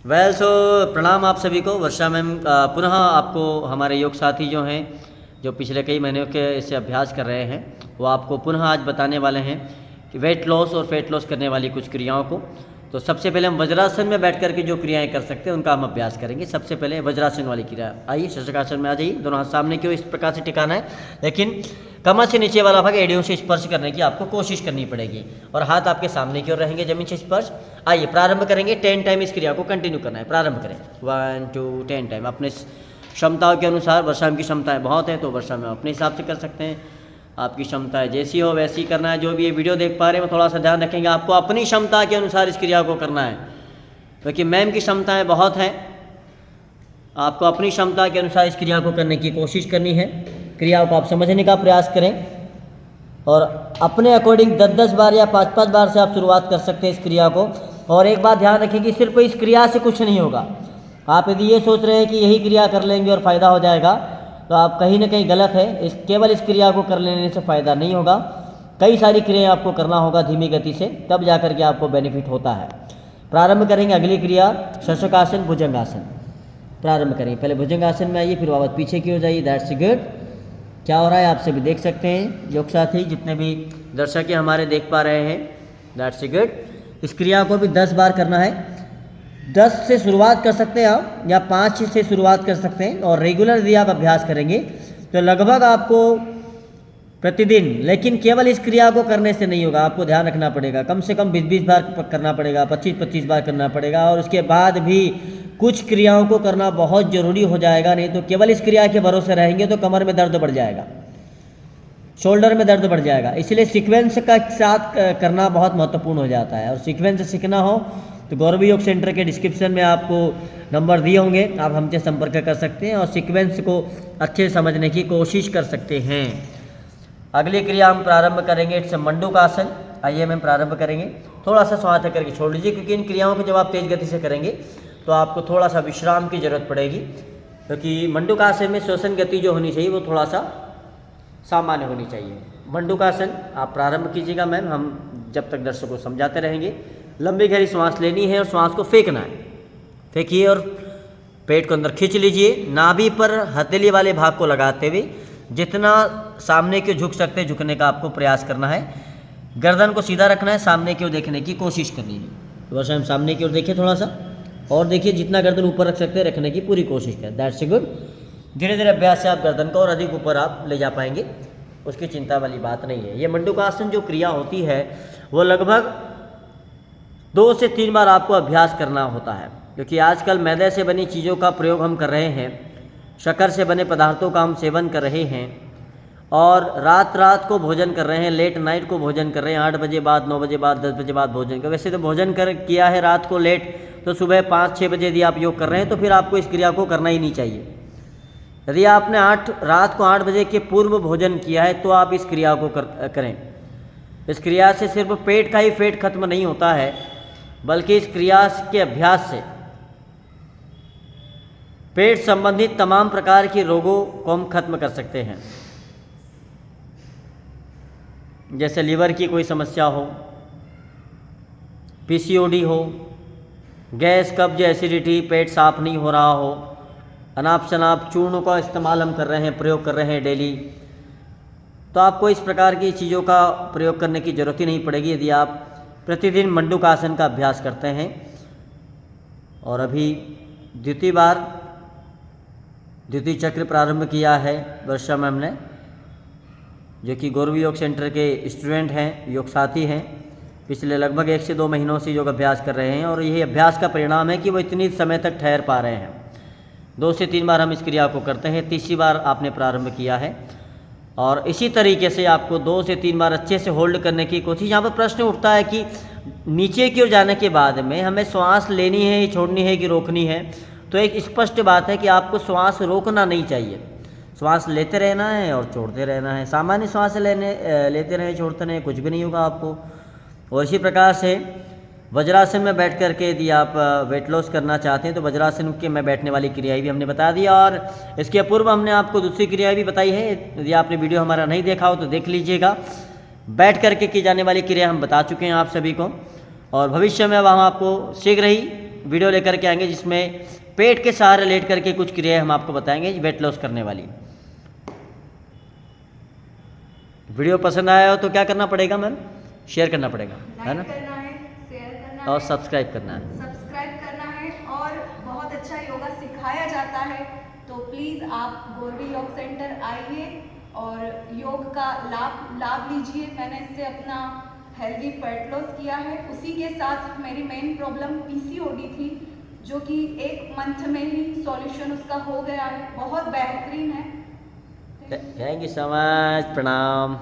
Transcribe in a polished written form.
सो प्रणाम आप सभी को। वर्षा मैम पुनः आपको हमारे योग साथी जो हैं, जो पिछले कई महीनों के इससे अभ्यास कर रहे हैं, वो आपको पुनः आज बताने वाले हैं कि वेट लॉस और फैट लॉस करने वाली कुछ क्रियाओं को। तो सबसे पहले हम वज्रासन में बैठ करके जो क्रियाएं कर सकते हैं उनका हम अभ्यास करेंगे। सबसे पहले वज्रासन वाली क्रिया, आइए शशकासन में आ जाइए। दोनों हाथ सामने की ओर इस प्रकार से टिकाना है, लेकिन कमर से नीचे वाला भाग एड़ियों से स्पर्श करने की आपको कोशिश करनी पड़ेगी और हाथ आपके सामने की ओर रहेंगे जमीन से स्पर्श। आइए प्रारंभ करेंगे। 10 टाइम इस क्रिया को कंटिन्यू करना है। प्रारंभ करें 1 2 10 टाइम। अपने क्षमताओं के अनुसार, वर्षा की क्षमताएं बहुत हैं तो वर्षा में अपने हिसाब से कर सकते हैं। आपकी क्षमताएं जैसी हो वैसी करना है। जो भी ये वीडियो देख पा रहे हैं वो थोड़ा सा ध्यान रखेंगे, आपको अपनी क्षमता के अनुसार इस क्रिया को करना है, क्योंकि मैम की क्षमताएं बहुत हैं। आपको अपनी क्षमता के अनुसार इस क्रिया को करने की कोशिश करनी है। क्रियाओं को आप समझने का प्रयास करें और अपने अकॉर्डिंग 10-10 बार या 5-5 बार से आप शुरुआत कर सकते हैं इस क्रिया को। और एक बात ध्यान रखें कि सिर्फ इस क्रिया से कुछ नहीं होगा। आप यदि ये सोच रहे हैं कि यही क्रिया कर लेंगे और फ़ायदा हो जाएगा तो आप कहीं ना कहीं गलत है। केवल इस क्रिया को कर लेने से फ़ायदा नहीं होगा, कई सारी क्रियाएं आपको करना होगा धीमी गति से, तब जा कर के आपको बेनिफिट होता है। प्रारंभ करेंगे अगली क्रिया शशकासन भुजंगासन। प्रारंभ करेंगे, पहले भुजंगासन में आइए, फिर वापस पीछे की हो जाइए। That's good. क्या हो रहा है आप सभी देख सकते हैं, योग साथी जितने भी दर्शक हैं हमारे देख पा रहे हैं। That's good. इस क्रिया को भी 10 बार करना है। 10 से शुरुआत कर सकते हैं आप, या 5 से शुरुआत कर सकते हैं। और रेगुलर यदि आप अभ्यास करेंगे तो लगभग आपको प्रतिदिन, लेकिन केवल इस क्रिया को करने से नहीं होगा, आपको ध्यान रखना पड़ेगा। कम से कम 20-20 बार करना पड़ेगा, 25-25 बार करना पड़ेगा। और उसके बाद भी कुछ क्रियाओं को करना बहुत ज़रूरी हो जाएगा, नहीं तो केवल इस क्रिया के भरोसे रहेंगे तो कमर में दर्द बढ़ जाएगा, शोल्डर में दर्द बढ़ जाएगा। इसलिए सीक्वेंस का साथ करना बहुत महत्वपूर्ण हो जाता है। और सीक्वेंस सीखना हो तो गौरव योग सेंटर के डिस्क्रिप्शन में आपको नंबर दिए होंगे, आप हमसे संपर्क कर सकते हैं और सीक्वेंस को अच्छे समझने की कोशिश कर सकते हैं। अगली क्रिया हम प्रारंभ करेंगे, इट्स मंडूकासन। आइए हम प्रारंभ करेंगे। थोड़ा सा श्वास करके छोड़ लीजिए, क्योंकि इन क्रियाओं को जब आप तेज़ गति से करेंगे तो आपको थोड़ा सा विश्राम की ज़रूरत पड़ेगी, क्योंकि मंडूकासन में श्वसन गति जो होनी चाहिए वो थोड़ा सा सामान्य होनी चाहिए। मंडूकासन आप प्रारंभ कीजिएगा मैम, हम जब तक दर्शकों को समझाते रहेंगे। लंबी गहरी सांस लेनी है और सांस को फेंकना है। फेंकिए और पेट को अंदर खींच लीजिए। नाभि पर हथेली वाले भाग को लगाते हुए जितना सामने की ओर झुक सकते हैं झुकने का आपको प्रयास करना है। गर्दन को सीधा रखना है, सामने की ओर देखने की कोशिश करनी है। तो बस हम सामने की ओर देखिए थोड़ा सा, और देखिए जितना गर्दन ऊपर रख सकते हैं रखने की पूरी कोशिश करें। That's good. धीरे धीरे अभ्यास से आप गर्दन को और अधिक ऊपर आप ले जा पाएंगे, उसकी चिंता वाली बात नहीं है। ये मंडूकासन जो क्रिया होती है वो लगभग 2 से 3 बार आपको अभ्यास करना होता है, क्योंकि आजकल मैदे से बनी चीज़ों का प्रयोग हम कर रहे हैं, शक्कर से बने पदार्थों का हम सेवन कर रहे हैं और रात को भोजन कर रहे हैं, लेट नाइट को भोजन कर रहे हैं, 8 बजे बाद, 9 बजे बाद, 10 बजे बाद भोजन कर। वैसे तो भोजन किया है रात को लेट, तो सुबह 5-6 बजे यदि आप योग कर रहे हैं तो फिर आपको इस क्रिया को करना ही नहीं चाहिए। यदि आपने रात को 8 बजे के पूर्व भोजन किया है तो आप इस क्रिया को करें। इस क्रिया से सिर्फ पेट का ही फेट खत्म नहीं होता है, बल्कि इस क्रिया के अभ्यास से पेट संबंधित तमाम प्रकार के रोगों को हम खत्म कर सकते हैं। जैसे लीवर की कोई समस्या हो, पीसीओडी हो, गैस, कब्ज, एसिडिटी, पेट साफ नहीं हो रहा हो, अनाप शनाप चूर्णों का इस्तेमाल हम कर रहे हैं, प्रयोग कर रहे हैं डेली, तो आपको इस प्रकार की चीज़ों का प्रयोग करने की ज़रूरत ही नहीं पड़ेगी यदि आप प्रतिदिन मंडूकासन का अभ्यास करते हैं। और अभी द्वितीय चक्र प्रारंभ किया है वर्षा मैम ने, जो कि गौरव योग सेंटर के स्टूडेंट हैं, योग साथी हैं। पिछले लगभग 1 से 2 महीनों से योग अभ्यास कर रहे हैं और यही अभ्यास का परिणाम है कि वो इतनी समय तक ठहर पा रहे हैं। 2 से 3 बार हम इस क्रिया को करते हैं, तीसरी बार आपने प्रारंभ किया है और इसी तरीके से आपको 2 से 3 बार अच्छे से होल्ड करने की कोशिश। यहाँ पर प्रश्न उठता है कि नीचे की ओर जाने के बाद में हमें श्वास लेनी है, छोड़नी है कि रोकनी है। तो एक स्पष्ट बात है कि आपको श्वास रोकना नहीं चाहिए, श्वास लेते रहना है और छोड़ते रहना है। सामान्य श्वास लेते रहें, छोड़ते रहें, कुछ भी नहीं होगा आपको। और इसी प्रकार से वज्रासन में बैठ करके यदि आप वेट लॉस करना चाहते हैं तो वज्रासन के में बैठने वाली क्रियाएं भी हमने बता दिया। और इसके पूर्व हमने आपको दूसरी क्रियाएं भी बताई है, यदि आपने वीडियो हमारा नहीं देखा हो तो देख लीजिएगा। बैठ करके की जाने वाली क्रिया हम बता चुके हैं आप सभी को, और भविष्य में अब हम आपको शीघ्र ही वीडियो लेकर के आएंगे जिसमें पेट के सहारे लेट करके कुछ क्रियाएं हम आपको बताएंगे वेट लॉस करने वाली। वीडियो पसंद आया हो तो क्या करना पड़ेगा मैम? शेयर करना पड़ेगा, है ना? करना है, शेयर करना और है, सब्सक्राइब करना है। सब्सक्राइब करना है। और बहुत अच्छा योगा सिखाया जाता है, तो प्लीज़ आप गौरवी योग सेंटर आइए और योग का लाभ लीजिए। मैंने इससे अपना हेल्दी फैट लॉस किया है। उसी के साथ मेरी मेन प्रॉब्लम पीसीओडी थी, जो कि 1 मंथ में ही सॉल्यूशन उसका हो गया है। बहुत बेहतरीन है। थैंक यू सो मच, प्रणाम।